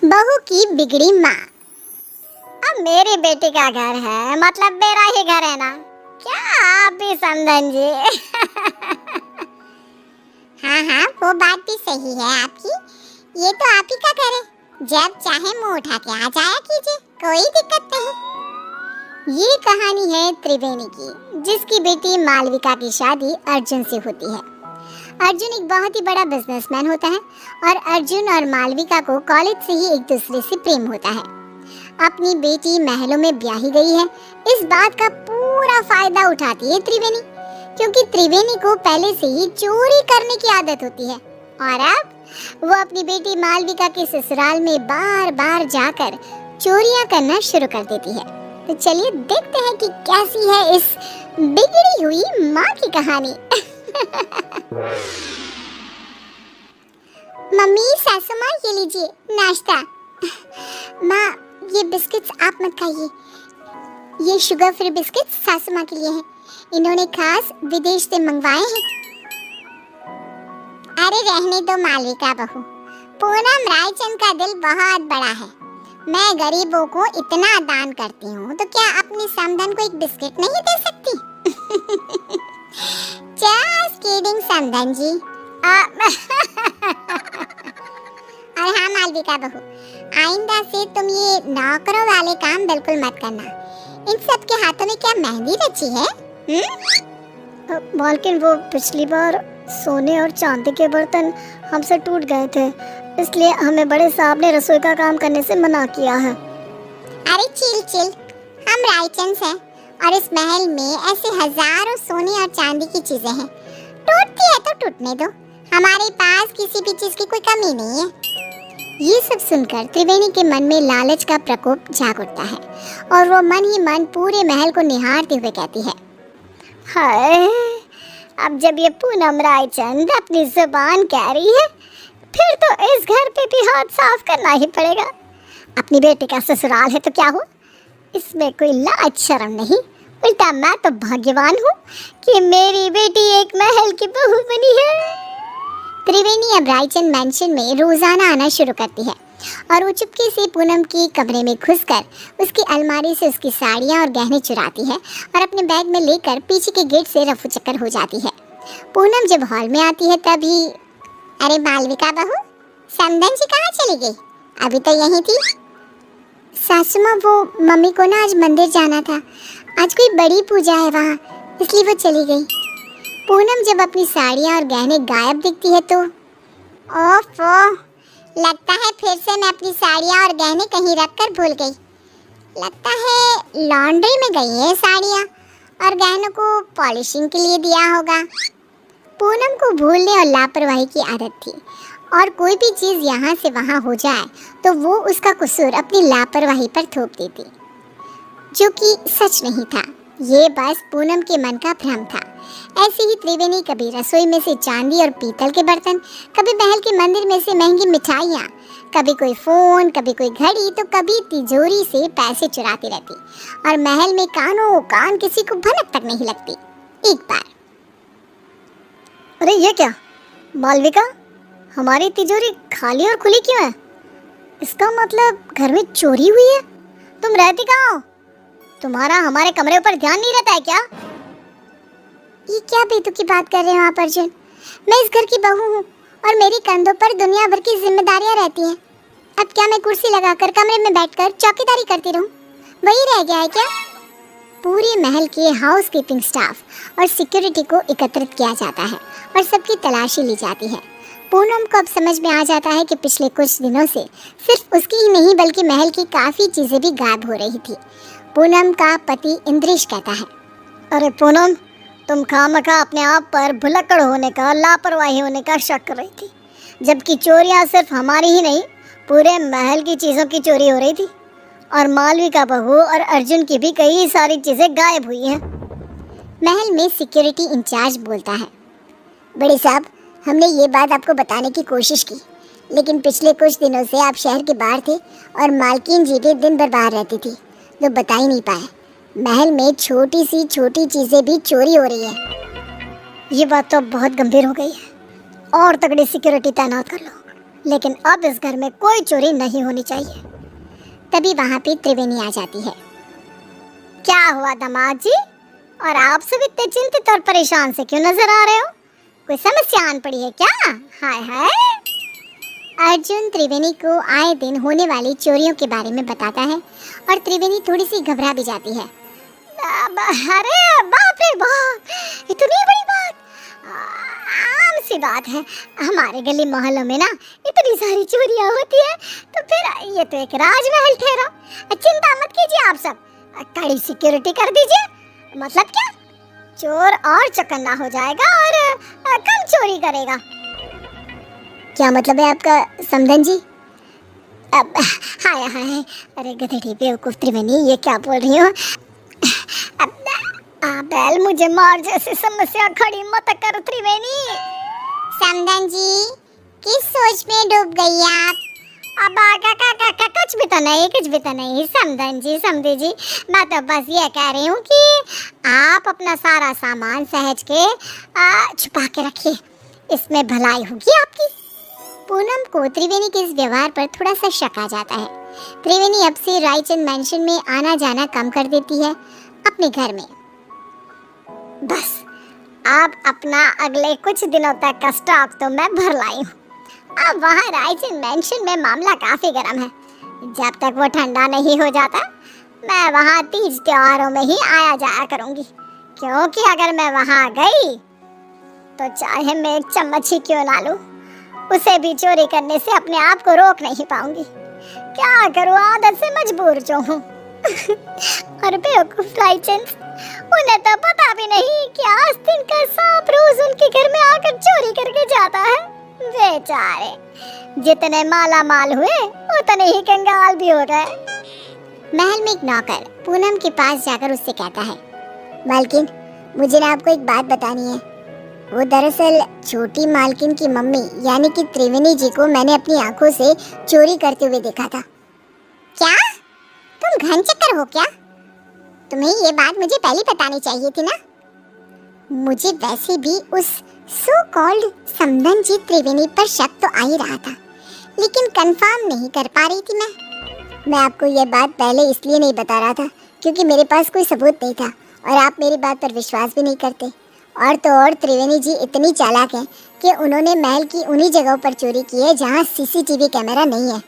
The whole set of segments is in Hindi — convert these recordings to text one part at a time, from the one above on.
बहू की बिगड़ी माँ। अब मेरी बेटी का घर है, मतलब मेरा ही घर है ना। क्या आप भी समझन जी। हाँ हाँ, वो बात भी सही है आपकी। ये तो आप ही का घर है, जब चाहे मुंह उठा के आ जाया कीजिए, कोई दिक्कत नहीं। ये कहानी है त्रिवेणी की, जिसकी बेटी मालविका की शादी अर्जुन से होती है। अर्जुन एक बहुत ही बड़ा बिजनेसमैन होता है और अर्जुन और मालविका को कॉलेज से ही एक दूसरे से प्रेम होता है। अपनी बेटी महलों में ब्याही गई है, इस बात का पूरा फायदा उठाती है त्रिवेणी, क्योंकि त्रिवेणी को पहले से ही चोरी करने की आदत होती है। और अब वो अपनी बेटी मालविका के ससुराल में बार बार जाकर चोरियां करना शुरू कर देती है। तो चलिए देखते हैं कि कैसी है इस बिगड़ी हुई माँ की कहानी। मम्मी, सासू माँ, ये लीजिए नाश्ता। माँ, ये बिस्किट्स आप मत खाइए, ये शुगर फ्री बिस्किट्स सासू माँ के लिए हैं, इन्होंने खास विदेश से मंगवाए हैं। अरे रहने दो मालविका बहू, पूनम रायचंद का दिल बहुत बड़ा है। मैं गरीबों को इतना दान करती हूँ, तो क्या अपनी समधन को एक बिस्किट नहीं दे सकती? Just kidding समधन जी। और हाँ मालविका बहू, आइंदा से तुम ये नौकरों वाले काम बिल्कुल मत करना। इन सब के हाथों में क्या मेहंदी रची है? मालकिन, वो पिछली बार सोने और चांदी के बर्तन हमसे टूट गए थे, इसलिए हमें बड़े साहब ने रसोई का काम करने से मना किया है। अरे चिल चिल, हम रायचंद हैं और इस महल में ऐसे हजारों सोने और चांदी की चीजें हैं। टूटती है तो टूटने दो, हमारे पास किसी भी चीज की कोई कमी नहीं है। ये सब सुनकर त्रिवेणी के मन में लालच का प्रकोप जाग उठता है और वो मन ही मन पूरे महल को निहारते हुए कहती है, हाय, अब जब ये पूनम रायचंद अपनी जुबान कह रही है, फिर तो इस घर पे भी हाथ साफ करना ही पड़ेगा। अपनी बेटी का ससुराल है तो क्या हो, इसमें कोई लाज शर्म नहीं। उल्टा मैं तो भाग्यवान हूँ कि मेरी बेटी एक महल की बहू बनी है। त्रिवेणी अब रायचंद मैंशन में रोजाना आना शुरू करती है और वो चुपके से पूनम के कमरे में घुसकर उसकी अलमारी से उसकी साड़ियाँ और गहने चुराती है और अपने बैग में लेकर पीछे के गेट से रफू चक्कर हो जाती है। पूनम जब हॉल में आती है तभी, अरे मालविका बहू, समधन जी कहाँ चली गई? अभी तो यहीं थी। सासू माँ, वो मम्मी को ना आज मंदिर जाना था, आज कोई बड़ी पूजा है वहाँ, इसलिए वो चली गई। पूनम जब अपनी साड़ियाँ और गहने गायब दिखती है तो, ओफो, लगता है फिर से मैं अपनी साड़ियाँ और गहने कहीं रखकर भूल गई। लगता है लॉन्ड्री में गई है साड़ियाँ और गहनों को पॉलिशिंग के लिए दिया होगा। पूनम को भूलने और लापरवाही की आदत थी और कोई भी चीज़ यहाँ से वहाँ हो जाए तो वो उसका कसूर अपनी लापरवाही पर थोप देती, जो कि सच नहीं था। ये बस पूनम के मन का भ्रम था। ऐसे ही त्रिवेणी कभी रसोई में से चांदी और पीतल के बर्तन, कभी महल के मंदिर में से महंगी मिठाइयाँ, कभी कोई फ़ोन, कभी कोई घड़ी, तो कभी तिजोरी से पैसे चुराती रहती और महल में कानों कान किसी को भनक तक नहीं लगती। एक बार, अरे ये क्या मालविका, हमारी तिजोरी खाली और खुली क्यों है? इसका मतलब घर में चोरी हुई है। तुम रहती कहाँ हो? तुम्हारा हमारे कमरे ऊपर ध्यान नहीं रहता है क्या? ये क्या बेतुकी बात कर रहे हो आप अर्जुन? मैं इस घर की बहू हूँ और मेरे कंधों पर दुनिया भर की जिम्मेदारियाँ रहती हैं। अब क्या मैं कुर्सी लगाकर कमरे में बैठकर चौकीदारी करती रहूँ? वही रह गया है क्या? पूरे महल के हाउस कीपिंग स्टाफ और सिक्योरिटी को एकत्रित किया जाता है और सबकी तलाशी ली जाती है। पूनम को अब समझ में आ जाता है कि पिछले कुछ दिनों से सिर्फ उसकी ही नहीं बल्कि महल की काफ़ी चीज़ें भी गायब हो रही थी। पूनम का पति इंद्रेश कहता है, अरे पूनम, तुम खामखा अपने आप पर भुलक्कड़ होने का, लापरवाही होने का शक कर रही थी, जबकि चोरियां सिर्फ हमारी ही नहीं, पूरे महल की चीज़ों की चोरी हो रही थी और मालविका बहू और अर्जुन की भी कई सारी चीज़ें गायब हुई हैं। महल में सिक्योरिटी इंचार्ज बोलता है, बड़े साहब, हमने ये बात आपको बताने की कोशिश की, लेकिन पिछले कुछ दिनों से आप शहर के बाहर थे और मालकिन जी भी दिन भर बाहर रहती थी, तो बता ही नहीं पाए। महल में छोटी सी छोटी चीज़ें भी चोरी हो रही है। ये बात तो बहुत गंभीर हो गई है, और तगड़ी सिक्योरिटी तैनात कर लो। लेकिन अब इस घर में कोई चोरी नहीं होनी चाहिए। तभी वहाँ पे त्रिवेणी आ जाती है। क्या हुआ दामाद जी? और आप सब इतने चिंतित और परेशान से क्यों नजर आ रहे हो? कोई समस्या आन पड़ी है क्या? हाय हाय। अर्जुन त्रिवेणी को आए दिन होने वाली चोरियों के बारे में बताता है और त्रिवेणी थोड़ी सी घबरा भी जाती है। अरे बाप रे बाप, इतनी बड़ी बात! आम सी बात है, हमारे गली मोहल्लों में ना इतनी सारी चोरियां होती है, तो फिर ये तो एक राजमहल ठहरा। चिंता मत कीजिए आप सब, कड़ी सिक्योरिटी कर दीजिए। मतलब क्या, चोर और चौकन्ना हो जाएगा और कम चोरी करेगा। क्या मतलब है आपका समधन जी? अब हाय हाय, अरे गधेड़ी बेवकूफ त्रिवेणी, ये क्या बोल रही हो? बैल मुझे मार जैसी समस्या खड़ी मत कर त्रिवेणी। समधन जी, किस सोच में डूब गई आप? अब कुछ भी तो नहीं समधन जी, समझे जी। मैं तो बस ये कह रही हूँ कि आप अपना सारा सामान सहज के छुपा के रखिए, इसमें भलाई होगी आपकी। पूनम को त्रिवेणी के इस व्यवहार पर थोड़ा सा शक आ जाता है। त्रिवेणी अब से रायचंद मैंशन में आना जाना कम कर देती है अपने घर में। बस अब अपना अगले कुछ दिनों तक का स्टॉक तो मैं भर लाई हूँ। अब वहाँ रायचंद मैंशन में मामला काफी गर्म है। जब तक वो ठंडा नहीं हो जाता, मैं वहाँ तीज त्योहारों में ही आया जाया करूँगी, क्योंकि अगर मैं वहाँ गई तो चाहे मैं एक चम्मच ही क्यों ना लूं, उसे भी चोरी करने से अपने आप को रोक नहीं पाऊंगी। क्या करूँ, आदत से मजबूर जो हूँ। और बेवकूफ रायचंद, उन्हें तो पता भी नहीं कि आस्तीन का सांप रोज उनके घर में आकर चोरी करके जाता है। बेचारे जितने माला माल हुए उतने ही कंगाल भी हो गए। महल में एक नौकर पूनम के पास जाकर उससे कहता है, मालकिन, मुझे ना आपको एक बात बतानी है। वो दरअसल छोटी मालकिन की मम्मी यानी कि त्रिवेणी जी को मैंने अपनी आंखों से चोरी करते हुए देखा था। क्या तुम घन चक्कर हो क्या? तुम्हें ये बात मुझे पहले बतानी चाहिए थी ना। मुझे वैसे भी उस सो कॉल्ड समधन जी त्रिवेणी पर शक तो आ ही रहा था, लेकिन कंफर्म नहीं कर पा रही थी मैं आपको ये बात पहले इसलिए नहीं बता रहा था क्योंकि मेरे पास कोई सबूत नहीं था और आप मेरी बात पर विश्वास भी नहीं करते। और तो और त्रिवेणी जी इतनी चालाक हैं कि उन्होंने महल की उन्हीं जगहों पर चोरी की है जहाँ सीसीटीवी कैमरा नहीं है।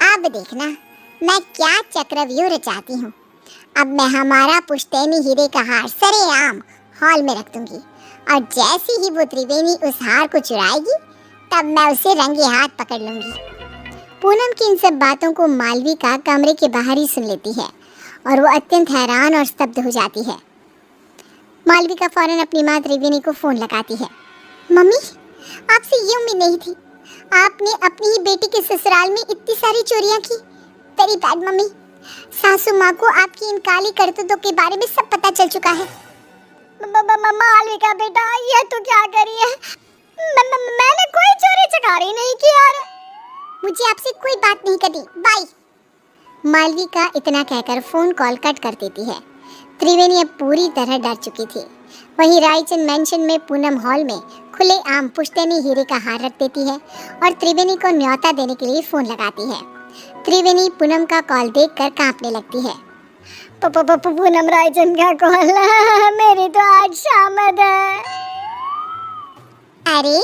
अब देखना मैं क्या चक्रव्यूह रचाती हूँ। अब मैं हमारा पुश्तैनी हीरे का हार सरेआम हॉल में रख दूंगी और जैसे ही वो त्रिवेणी उस हार को चुराएगी तब मैं उसे रंगे हाथ पकड़ लूंगी। पूनम की इन सब बातों को मालविका कमरे के बाहर ही सुन लेती है और वो अत्यंत हैरान और स्तब्ध हो जाती है। मालविका फौरन अपनी माँ त्रिवेणी को फोन लगाती है। मम्मी, आपसे ये उम्मीद नहीं थी। आपने अपनी ही बेटी के ससुराल में इतनी सारी चोरियां की। Very bad mummy. सासू माँ को आपकी इन काली करतूतों के बारे में सब पता चल चुका है। मालविका बेटा, ये तो क्या करी है? मैंने कोई चोरी चकारी नहीं की यार। मुझे आपसे कोई बात नहीं करनी, बाय। मालविका इतना कहकर फोन कॉल कट कर देती है। त्रिवेणी अब पूरी तरह डर चुकी थी। वहीं रायचंद मैंशन में पूनम हॉल में खुले आम पुश्तैनी हीरे का हार रख देती है और त्रिवेणी को न्योता देने के लिए फोन लगाती है। त्रिवेणी पूनम का कॉल देखकर कांपने लगती है। पूनम, रायचंद का कॉल, मेरी तो आज शामद है। अरे,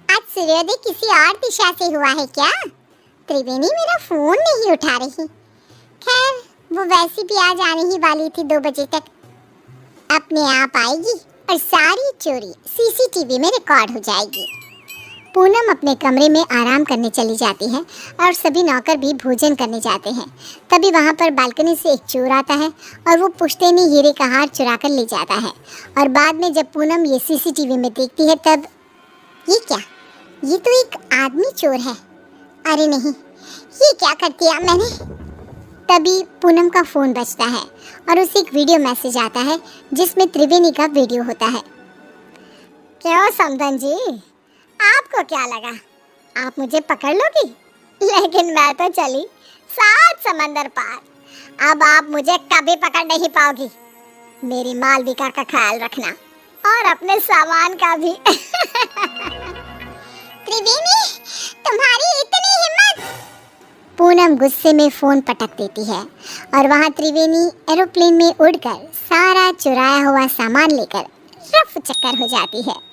आज सूर्योदय किसी और दिशा से हुआ है क्या? त्रिवेणी मेरा फोन नहीं उठा रही। खैर, वो वैसे भी आज आने ही वाली थी 2 बजे तक। अपने आप आएगी और सारी चोरी सीसीटीवी में रिकॉर्ड हो जाएगी। पूनम अपने कमरे में आराम करने चली जाती है और सभी नौकर भी भोजन करने जाते हैं। तभी वहाँ पर बालकनी से एक चोर आता है और वो पुश्तैनी हीरे का हार चुरा कर ले जाता है। और बाद में जब पूनम ये सीसीटीवी में देखती है तब ये क्या, ये तो एक आदमी चोर है। अरे नहीं, ये क्या कर दिया मैंने। तभी पूनम का फ़ोन बजता है और उसे एक वीडियो मैसेज आता है जिसमें त्रिवेणी का वीडियो होता है। क्यों समधन जी, आपको क्या लगा आप मुझे पकड़ लोगी? लेकिन मैं तो चली 7 समंदर पार। अब आप मुझे कभी पकड़ नहीं पाओगी। मेरी मालविका का ख्याल रखना और अपने सामान का भी। त्रिवेणी, तुम्हारी इतनी हिम्मत! पूनम गुस्से में फोन पटक देती है और वहाँ त्रिवेणी एरोप्लेन में उड़कर सारा चुराया हुआ सामान लेकर रफ चक्कर हो जाती है।